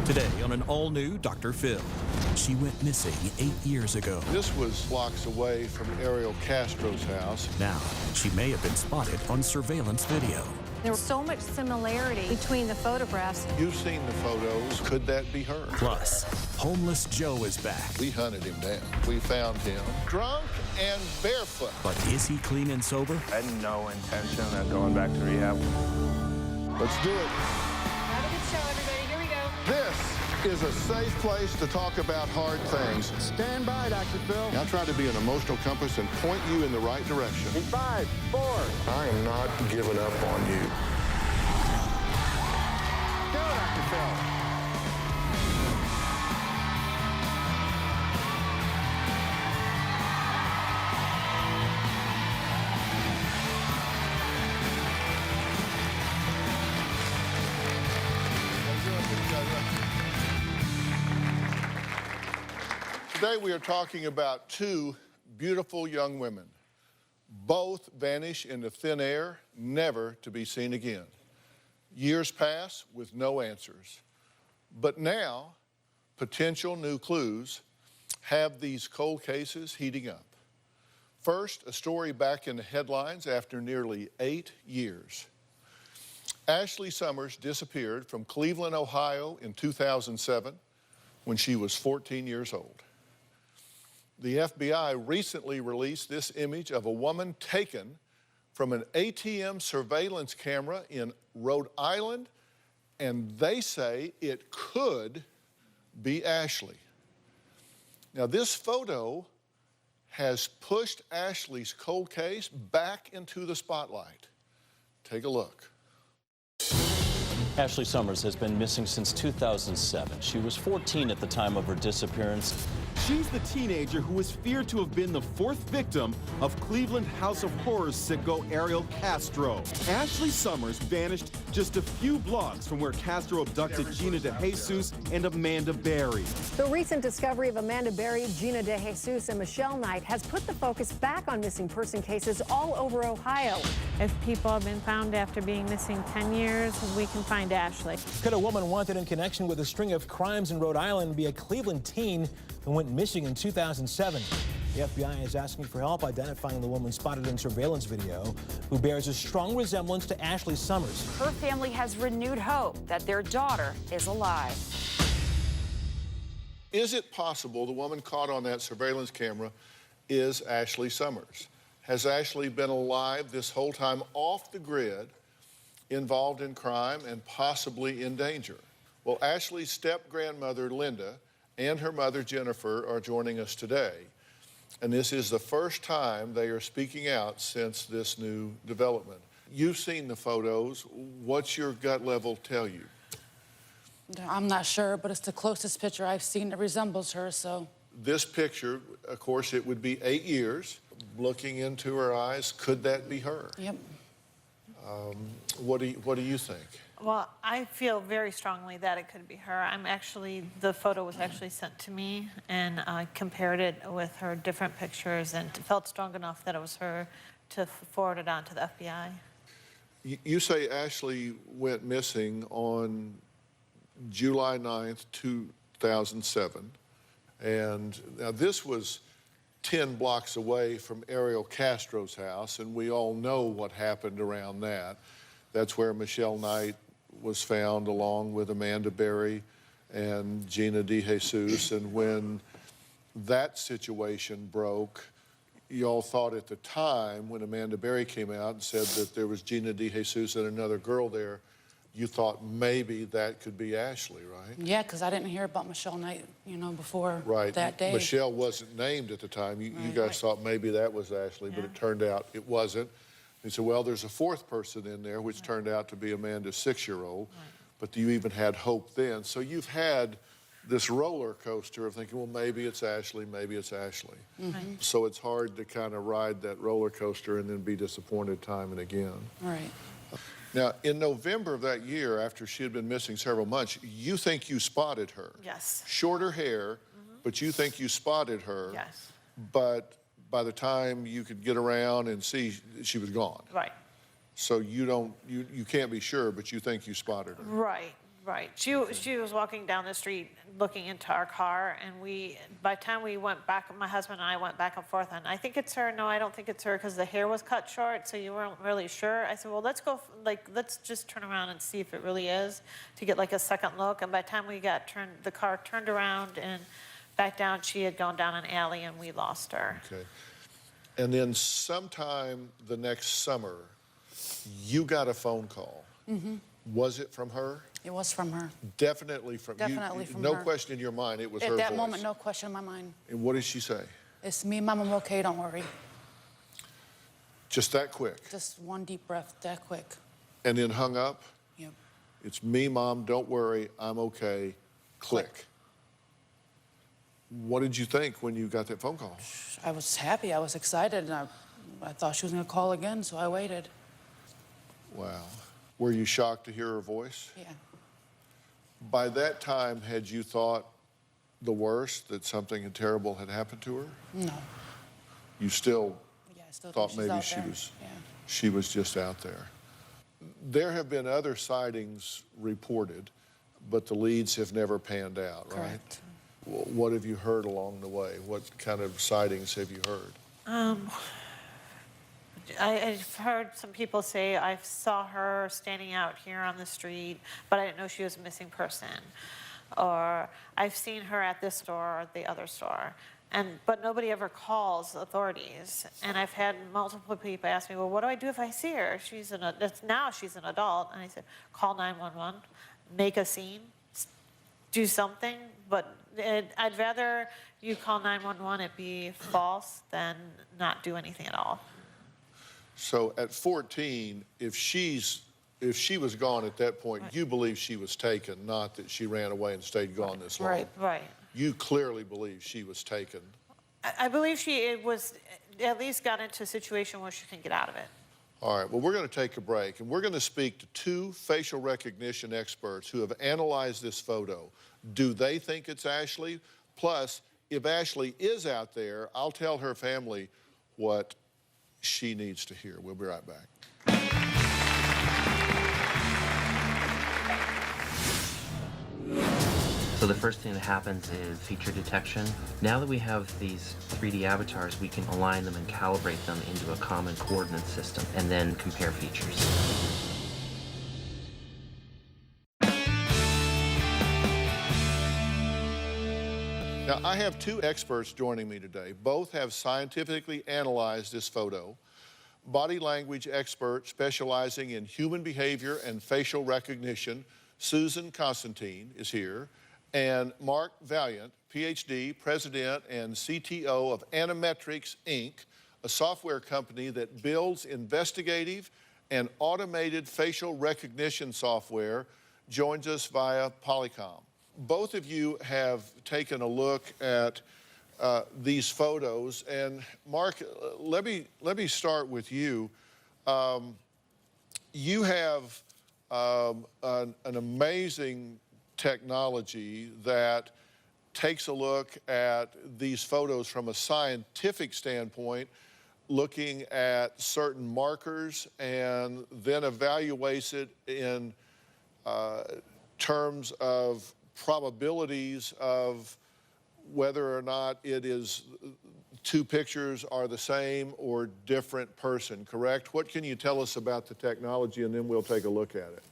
Today on an all-new Dr. Phil. She went missing 8 years ago. This was blocks away from Ariel Castro's house. Now, she may have been spotted on surveillance video. There was so much similarity between the photographs. You've seen the photos. Could that be her? Plus, homeless Joe is back. We hunted him down. We found him drunk and barefoot. But is he clean and sober? I had no intention of going back to rehab. Let's do it. Have a good show, everybody. Here we go. This is a safe place to talk about hard things. Stand by, Dr. Phil. I'll try to be an emotional compass and point you in the right direction. In 5, 4. I am not giving up on you. Go, Dr. Phil. Today we are talking about two beautiful young women. Both vanish into thin air, never to be seen again. Years pass with no answers. But now, potential new clues have these cold cases heating up. First, a story back in the headlines after nearly 8 years. Ashley Summers disappeared from Cleveland, Ohio in 2007 when she was 14 years old. The FBI recently released this image of a woman taken from an ATM surveillance camera in Rhode Island, and they say it could be Ashley. Now, this photo has pushed Ashley's cold case back into the spotlight. Take a look. Ashley Summers has been missing since 2007. She was 14 at the time of her disappearance. She's the teenager who is feared to have been the fourth victim of Cleveland House of Horrors sicko Ariel Castro. Ashley Summers vanished just a few blocks from where Castro abducted Gina DeJesus and Amanda Berry. The recent discovery of Amanda Berry, Gina DeJesus, and Michelle Knight has put the focus back on missing person cases all over Ohio. If people have been found after being missing 10 years, we can find Ashley. Could a woman wanted in connection with a string of crimes in Rhode Island be a Cleveland teen who went missing in 2007? The FBI is asking for help identifying the woman spotted in surveillance video who bears a strong resemblance to Ashley Summers. Her family has renewed hope that their daughter is alive. Is it possible the woman caught on that surveillance camera is Ashley Summers? Has Ashley been alive this whole time, off the grid, involved in crime and possibly in danger? Well, Ashley's step-grandmother, Linda, and her mother, Jennifer, are joining us today. And this is the first time they are speaking out since this new development. You've seen the photos. What's your gut level tell you? I'm not sure, but it's the closest picture I've seen that resembles her, so. This picture, of course, it would be 8 years. Looking into her eyes, could that be her? Yep. What do you think? Well, I feel very strongly that it could be her. The photo was actually sent to me, and I compared it with her different pictures and felt strong enough that it was her to forward it on to the FBI. You say Ashley went missing on July 9th, 2007, and now this was 10 blocks away from Ariel Castro's house, and we all know what happened around that. That's where Michelle Knight was found along with Amanda Berry and Gina DeJesus. And when that situation broke, y'all thought at the time when Amanda Berry came out and said that there was Gina DeJesus and another girl there, you thought maybe that could be Ashley, right? Yeah, because I didn't hear about Michelle Knight, before that day. Michelle wasn't named at the time. You guys thought maybe that was Ashley, but it turned out it wasn't. He said, well, there's a fourth person in there, which turned out to be Amanda's 6-year-old, but you even had hope then. So you've had this roller coaster of thinking, well, maybe it's Ashley, maybe it's Ashley. Mm-hmm. So it's hard to kind of ride that roller coaster and then be disappointed time and again. Right. Now, in November of that year, after she had been missing several months, you think you spotted her. Yes. Shorter hair, but you think you spotted her. Yes. But by the time you could get around and see, she was gone. Right. So you can't be sure, but you think you spotted her. Right. Right. She was walking down the street looking into our car, and by the time we went back, my husband and I went back and forth, and I think it's her. No, I don't think it's her, because the hair was cut short, so you weren't really sure. I said, well, let's go, let's just turn around and see if it really is, to get like a second look. And by the time we got the car turned around and back down, she had gone down an alley, and we lost her. Okay. And then sometime the next summer, you got a phone call. Mm-hmm. Was it from her? It was from her. Definitely from you. Definitely from no her. No question in your mind, it was her At that voice. moment, no question in my mind. And what did she say? It's me, Mom, I'm okay, don't worry. Just that quick? Just one deep breath, that quick. And then hung up? Yep. It's me, Mom, don't worry, I'm okay, click. What did you think when you got that phone call? I was happy, I was excited, and I thought she was gonna call again, so I waited. Wow. Were you shocked to hear her voice? Yeah. By that time, had you thought the worst, that something terrible had happened to her? No. You still, Yeah, I still thought think she's maybe out she there. was Yeah. she was just out there. There have been other sightings reported, but the leads have never panned out, right? Correct. What have you heard along the way? What kind of sightings have you heard? I've heard some people say I saw her standing out here on the street, but I didn't know she was a missing person. Or I've seen her at this store or the other store. But nobody ever calls authorities. And I've had multiple people ask me, well, what do I do if I see her? Now she's an adult. And I said, call 911, make a scene, do something. But I'd rather you call 911, it be false, than not do anything at all. So at 14, if she was gone at that point, right, you believe she was taken, not that she ran away and stayed gone this long. Right. Right. You clearly believe she was taken. I believe she at least got into a situation where she can get out of it. All right, well, we're going to take a break, and we're going to speak to two facial recognition experts who have analyzed this photo. Do they think it's Ashley? Plus, if Ashley is out there, I'll tell her family what she needs to hear. We'll be right back. So the first thing that happens is feature detection. Now that we have these 3D avatars, we can align them and calibrate them into a common coordinate system and then compare features. Now, I have two experts joining me today. Both have scientifically analyzed this photo. Body language expert specializing in human behavior and facial recognition, Susan Constantine, is here. And Mark Valiant, PhD, president and CTO of Animetrics, Inc., a software company that builds investigative and automated facial recognition software, joins us via Polycom. Both of you have taken a look at these photos, and Mark, let me start with you. You have an amazing technology that takes a look at these photos from a scientific standpoint, looking at certain markers, and then evaluates it in terms of probabilities of whether or not it is two pictures are the same or different person, correct? What can you tell us about the technology, and then we'll take a look at it?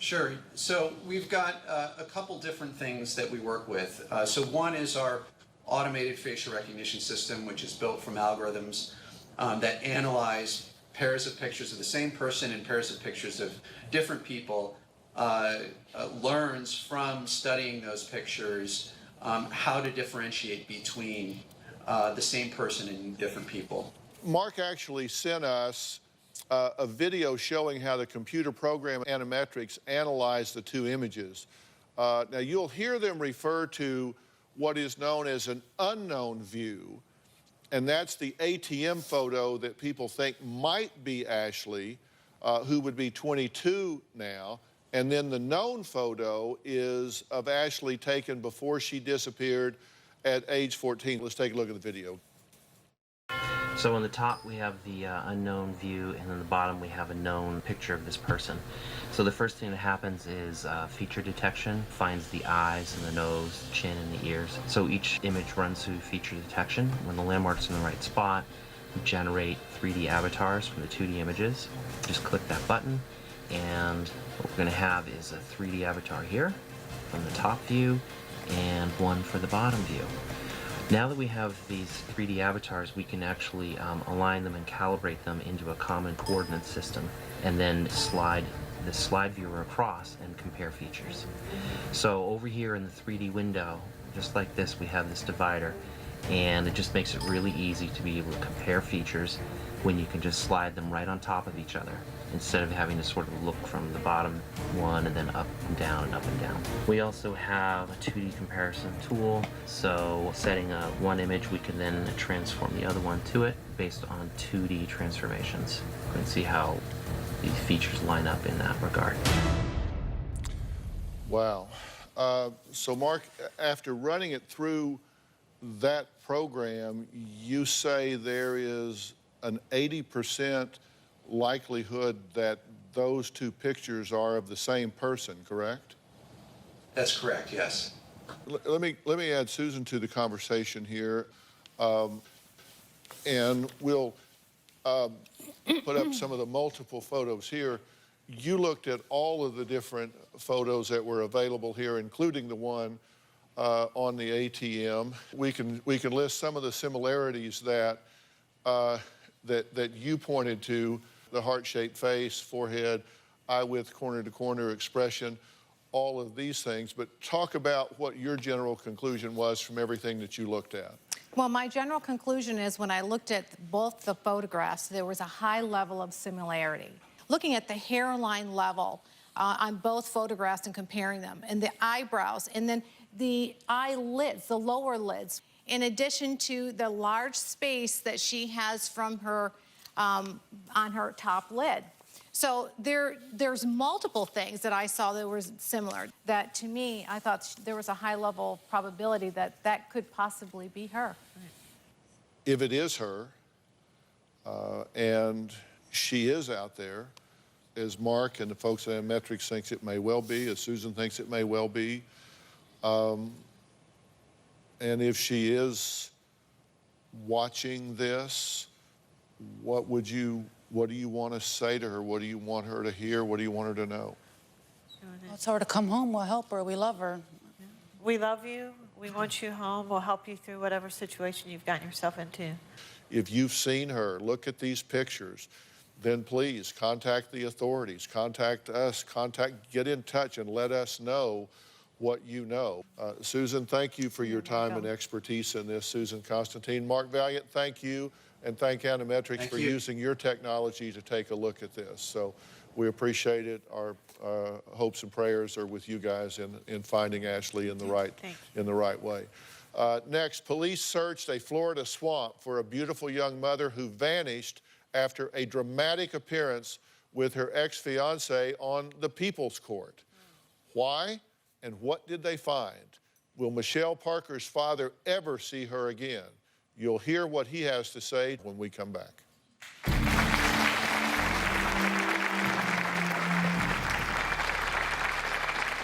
Sure. So we've got a couple different things that we work with. So one is our automated facial recognition system, which is built from algorithms that analyze pairs of pictures of the same person and pairs of pictures of different people, learns from studying those pictures how to differentiate between the same person and different people. Mark actually sent us a video showing how the computer program Animetrics analyzed the two images. Now, you'll hear them refer to what is known as an unknown view, and that's the ATM photo that people think might be Ashley, who would be 22 now. And then the known photo is of Ashley taken before she disappeared at age 14. Let's take a look at the video. So on the top we have the unknown view, and on the bottom we have a known picture of this person. So the first thing that happens is feature detection, finds the eyes and the nose, the chin and the ears. So each image runs through feature detection. When the landmark's in the right spot, we generate 3D avatars from the 2D images. Just click that button, and what we're going to have is a 3D avatar here from the top view and one for the bottom view. Now that we have these 3D avatars, we can actually align them and calibrate them into a common coordinate system, and then slide the slide viewer across and compare features. So over here in the 3D window, just like this, we have this divider, and it just makes it really easy to be able to compare features when you can just slide them right on top of each other, instead of having to sort of look from the bottom one and then up and down and up and down. We also have a 2D comparison tool, so setting one image, we can then transform the other one to it based on 2D transformations. You can see how these features line up in that regard. Wow. So Mark, after running it through that program, you say there is an 80% likelihood that those two pictures are of the same person, correct? That's correct, yes. Let me add Susan to the conversation here, and we'll put up some of the multiple photos here. You looked at all of the different photos that were available here, including the one on the ATM. We can list some of the similarities that that you pointed to: the heart-shaped face, forehead, eye width, corner-to-corner expression, all of these things. But talk about what your general conclusion was from everything that you looked at. Well, my general conclusion is when I looked at both the photographs, there was a high level of similarity. Looking at the hairline level on both photographs and comparing them, and the eyebrows, and then the eyelids, the lower lids, in addition to the large space that she has from her on her top lid. So there's multiple things that I saw that were similar, that to me, I thought there was a high level probability that that could possibly be her. If it is her, and she is out there, as Mark and the folks at Metrics thinks it may well be, as Susan thinks it may well be, and if she is watching this, what do you want to say to her? What do you want her to hear? What do you want her to know? Well, tell her to come home. We'll help her. We love her. We love you. We want you home. We'll help you through whatever situation you've gotten yourself into. If you've seen her, look at these pictures, then please contact the authorities, contact us, get in touch and let us know what you know. Susan, thank you for your time and expertise in this. Susan Constantine. Mark Valiant, thank you, and thank Animetrics for using your technology to take a look at this. So we appreciate it. Our hopes and prayers are with you guys in finding Ashley in the right way. Next, police searched a Florida swamp for a beautiful young mother who vanished after a dramatic appearance with her ex-fiancé on the People's Court. Why and what did they find? Will Michelle Parker's father ever see her again? You'll hear what he has to say when we come back.